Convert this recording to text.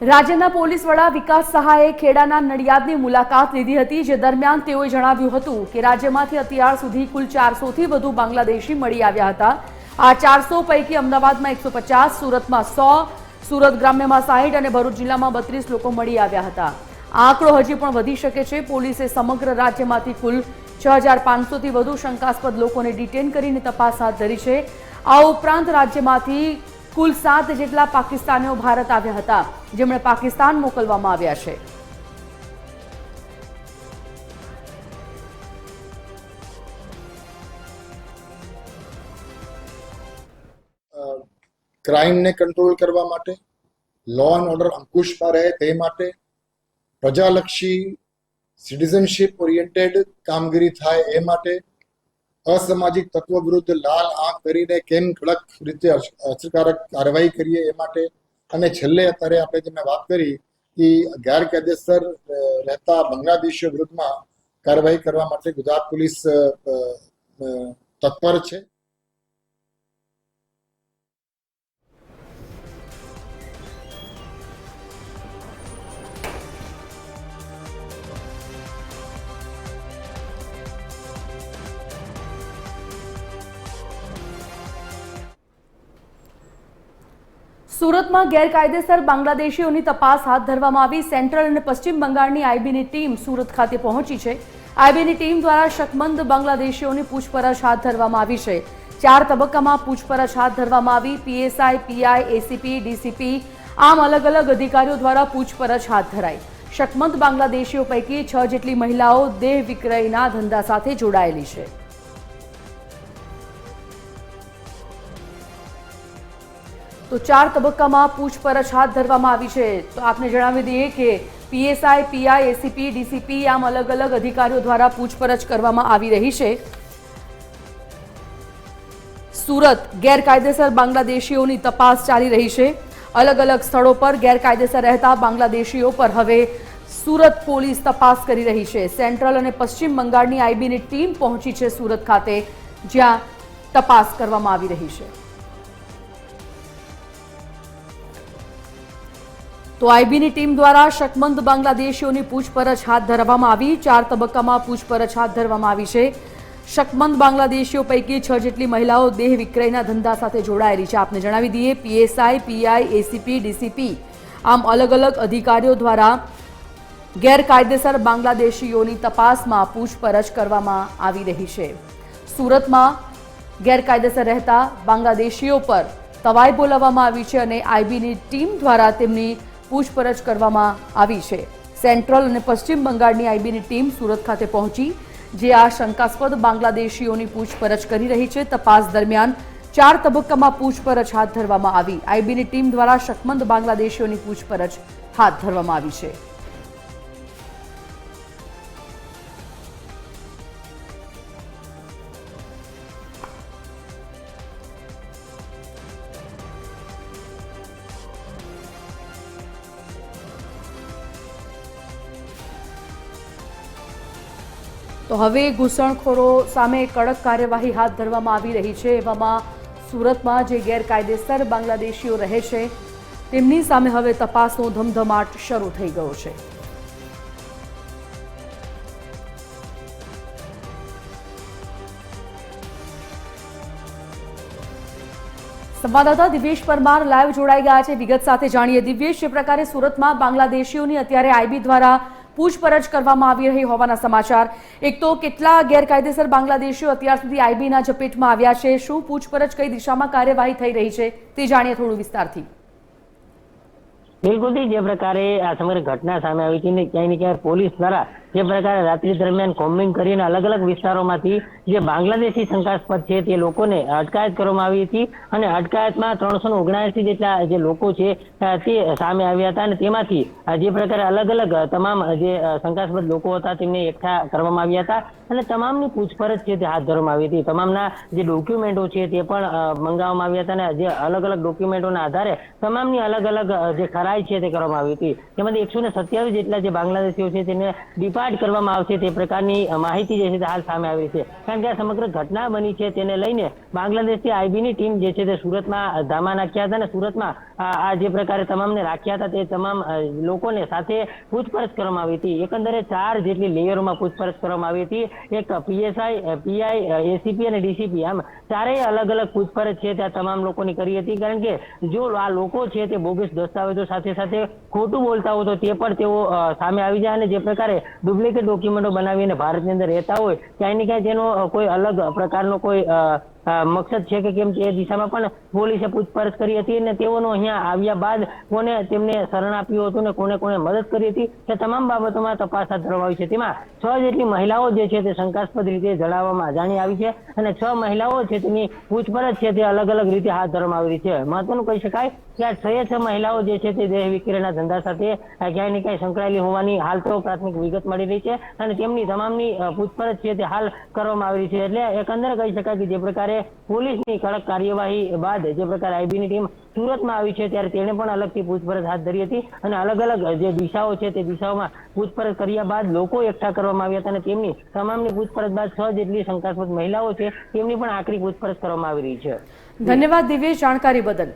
રાજ્યના પોલીસ વડા વિકાસ સહાયે ખેડાના નડિયાદની મુલાકાત લીધી હતી, જે દરમિયાન તેઓએ જણાવ્યું હતું કે રાજ્યમાંથી અત્યાર સુધી કુલ 400થી વધુ બાંગ્લાદેશી મળી આવ્યા હતા। આ 400 પૈકી અમદાવાદમાં 150, સુરતમાં 100, સુરત ગ્રામ્યમાં 60 અને ભરૂચ જિલ્લામાં 32 લોકો મળી આવ્યા હતા। આ આંકડો હજી પણ વધી શકે છે। પોલીસે સમગ્ર રાજ્યમાંથી કુલ 6500થી વધુ શંકાસ્પદ લોકોને ડિટેન કરીને તપાસ હાથ ધરી છે। આ ઉપરાંત રાજ્યમાંથી કુલ 7 જેટલા પાકિસ્તાનીઓ ભારત આવ્યા હતા, જેમણે પાકિસ્તાન મોકલવામાં આવ્યા છે। ક્રાઇમ ને કંટ્રોલ કરવા માટે, લો એન્ડ ઓર્ડર અંકુશમાં રહે તે માટે, પ્રજાલક્ષી સિટીઝનશીપ ઓરિએન્ટેડ કામગીરી થાય એ માટે, અસામાજિક તત્વ વિરુદ્ધ લાલ આંખ કરીને કેમ કડક રીતે અસરકારક કાર્યવાહી કરીએ એ માટે, અને છેલ્લે અત્યારે આપણે જેમને વાત કરી કે ગેરકાયદેસર રહેતા બાંગ્લાદેશીઓ વિરુદ્ધમાં કાર્યવાહી કરવા માટે ગુજરાત પોલીસ તત્પર છે। સુરતમાં ગેરકાયદેસર બાંગ્લાદેશીઓની તપાસ હાથ ધરવામાં આવી। સેન્ટ્રલ અને પશ્ચિમ બંગાળની આઈબીની ટીમ સુરત ખાતે પહોંચી છે। આઈબીની ટીમ દ્વારા શકમંદ બાંગ્લાદેશીઓની પૂછપરછ હાથ ધરવામાં આવી છે। 4 તબક્કામાં પૂછપરછ હાથ ધરવામાં આવી। પીએસઆઈ, પીઆઈ, એસીપી, ડીસીપી આમ અલગ અલગ અધિકારીઓ દ્વારા પૂછપરછ હાથ ધરાઈ। શકમંદ બાંગ્લાદેશીઓ પૈકી 6 જેટલી મહિલાઓ દેહ વિક્રયના ધંધા સાથે જોડાયેલી છે। તો 4 તબક્કામાં પૂછપરછ હાથ ધરવામાં આવી છે। તો આપને જણાવી દઈએ કે પીએસઆઈ, પીઆઈ, એસીપી, ડીસીપી આમ અલગ અલગ અધિકારીઓ દ્વારા પૂછપરછ કરવામાં આવી રહી છે। સુરત ગેરકાયદેસર બાંગ્લાદેશીઓની તપાસ ચાલી રહી છે। અલગ અલગ સ્થળો પર ગેરકાયદેસર રહેતા બાંગ્લાદેશીઓ પર હવે સુરત પોલીસ તપાસ કરી રહી છે। સેન્ટ્રલ અને પશ્ચિમ બંગાળની આઈબીની ટીમ પહોંચી છે સુરત ખાતે, જ્યાં તપાસ કરવામાં આવી રહી છે। તો આઈબીની ટીમ દ્વારા શકમંદ બાંગ્લાદેશીઓની પૂછપરછ હાથ ધરવામાં આવી। 4 તબક્કામાં પૂછપરછ હાથ ધરવામાં આવી છે। શકમંદ બાંગ્લાદેશીઓ પૈકી 6 જેટલી મહિલાઓ દેહ વિક્રયના ધંધા સાથે જોડાયેલી છે। આપને જણાવી દઈએ, પીએસઆઈ, પીઆઈ, એસીપી, ડીસીપી આમ અલગ અલગ અધિકારીઓ દ્વારા ગેરકાયદેસર બાંગ્લાદેશીઓની તપાસમાં પૂછપરછ કરવામાં આવી રહી છે। સુરતમાં ગેરકાયદેસર રહેતા બાંગ્લાદેશીઓ પર તવાઈ બોલાવવામાં આવી છે અને આઈબીની ટીમ દ્વારા તેમની પૂછપરછ કરવામાં આવી છે। સેન્ટ્રલ અને પશ્ચિમ બંગાળની આઈબીની ટીમ સુરત ખાતે પહોંચી, જે આ શંકાસ્પદ બાંગ્લાદેશીઓની પૂછપરછ કરી રહી છે। તપાસ દરમિયાન 4 તબક્કામાં પૂછપરછ હાથ ધરવામાં આવી। આઈબીની ટીમ દ્વારા શકમંદ બાંગ્લાદેશીઓની પૂછપરછ હાથ ધરવામાં આવી છે। તો હવે ઘૂસણખોરો સામે કડક કાર્યવાહી હાથ ધરવામાં આવી રહી છે। એવામાં સુરતમાં જે ગેરકાયદેસર બાંગ્લાદેશીઓ રહે છે તેમની સામે હવે તપાસનો ધમધમાટ શરૂ થઈ ગયો છે। સંવાદદાતા દિવ્યેશ પરમાર લાઈવ જોડાઈ ગયા છે, વિગત સાથે જાણીએ। દિવ્યેશ, જે પ્રકારે સુરતમાં બાંગ્લાદેશીઓની અત્યારે આઈબી દ્વારા પૂછપરછ કરવામાં આવી રહી હોવાના સમાચાર, એક તો કેટલા ગેરકાયદેસર બાંગ્લાદેશીઓ અત્યાર સુધી આઈબીના ઝપેટમાં આવ્યા છે, શું પૂછપરછ કઈ દિશામાં કાર્યવાહી થઈ રહી છે તે જાણીએ થોડું વિસ્તારથી। બિલકુલ, જે પ્રકારે આ સમગ્ર ઘટના સામે આવી હતી ને ક્યાંય ને ક્યાંય પોલીસ દ્વારા જે પ્રકારે રાત્રિ દરમિયાન કોમ્બિંગ કરીને અલગ અલગ વિસ્તારોમાંથી જે બાંગ્લાદેશી શંકાસ્પદ છે તે લોકોને અટકાયત કરવામાં આવી હતી અને અટકાયતમાં 379 જેટલા જે લોકો છે તે સામે આવ્યા હતા અને તેમાંથી જે પ્રકારે અલગ અલગ તમામ જે શંકાસ્પદ લોકો હતા તેમને એકઠા કરવામાં આવ્યા હતા અને તમામની પૂછપરછ છે તે હાથ ધરવામાં આવી હતી। તમામના જે ડોક્યુમેન્ટો છે તે પણ મંગાવવામાં આવ્યા હતા અને જે અલગ અલગ ડોક્યુમેન્ટોના આધારે તમામની અલગ અલગ જે ખરાઈ છે તે કરવામાં આવી હતી। તેમાંથી 127 જેટલા જે બાંગ્લાદેશીઓ છે તેને ડિપાર્ટ પૂછપાછ કરવામાં આવશે તે પ્રકારની માહિતી જે છે તે હાલ સામે આવી છે. કારણ કે આ સમગ્ર ઘટના બની છે તેને લઈને બાંગ્લાદેશથી આઈબીની ટીમ જે છે તે સુરતમાં ધામા નાખ્યા હતા અને સુરતમાં આ જે પ્રકારે તમામને રાખ્યા હતા તે તમામ લોકોને સાથે પૂછપરછ કરવામાં આવી હતી. એકંદરે 4 જેટલી લેયરોમાં પૂછપરછ કરવામાં આવી હતી. એક પીએસઆઈ, પીઆઈ, એસીપી અને ડીસીપી આમ ચારેય અલગ અલગ પૂછપરછ છે ત્યાં તમામ લોકોની કરી હતી. કારણ કે જો આ લોકો છે તે બોગસ દસ્તાવેજો સાથે સાથે ખોટું બોલતા હોય તો તે પણ તેઓ સામે આવી જાય અને જે પ્રકારે ડુપ્લિકેટ ડોક્યુમેન્ટો બનાવીને ભારતની અંદર રહેતા હોય ક્યાંય ને ક્યાંય તેનો કોઈ અલગ પ્રકારનો કોઈ મકસદ છે કે કેમ તે દિશામાં પણ પોલીસે પૂછપરછ કરી હતી અને તેઓનો અહીંયા આવ્યા બાદ કોને તેમને શરણ આપ્યું હતું ને કોને કોને મદદ કરી હતી તે તમામ બાબતોમાં તપાસ હાથ ધરવામાં આવી છે. તેમાં 6 જેટલી મહિલાઓ જે છે તે શંકાસ્પદ રીતે જાણી આવી છે અને 6 મહિલાઓ છે તેની પૂછપરછ છે તે અલગ અલગ રીતે હાથ ધરવામાં આવી છે. મહત્વનું કહી શકાય કે આ 6 મહિલાઓ જે છે તે દેહ વિક્રયના ધંધા સાથે ક્યાંય ને ક્યાંય સંકળાયેલી હોવાની હાલ તો પ્રાથમિક વિગત મળી રહી છે અને તેમની તમામની પૂછપરછ છે તે હાલ કરવામાં આવી રહી છે. એટલે એકંદરે કહી શકાય કે જે પ્રકારે પોલીસની કડક કાર્યવાહી બાદ જે પ્રકારે આઈબીની ટીમ સુરતમાં આવી છે ત્યારે તેણે પણ અલગથી પૂછપરછ હાથ ધરી હતી અને અલગ અલગ જે દિશાઓ છે તે દિશાઓમાં પૂછપરછ કર્યા બાદ લોકો એકઠા કરવામાં આવ્યા હતા અને તેમની તમામની પૂછપરછ બાદ 6 જેટલી શંકાસ્પદ મહિલાઓ છે તેમની પણ આકરી પૂછપરછ કરવામાં આવી રહી છે. ધન્યવાદ દિવ્યેશ જાણકારી બદલ.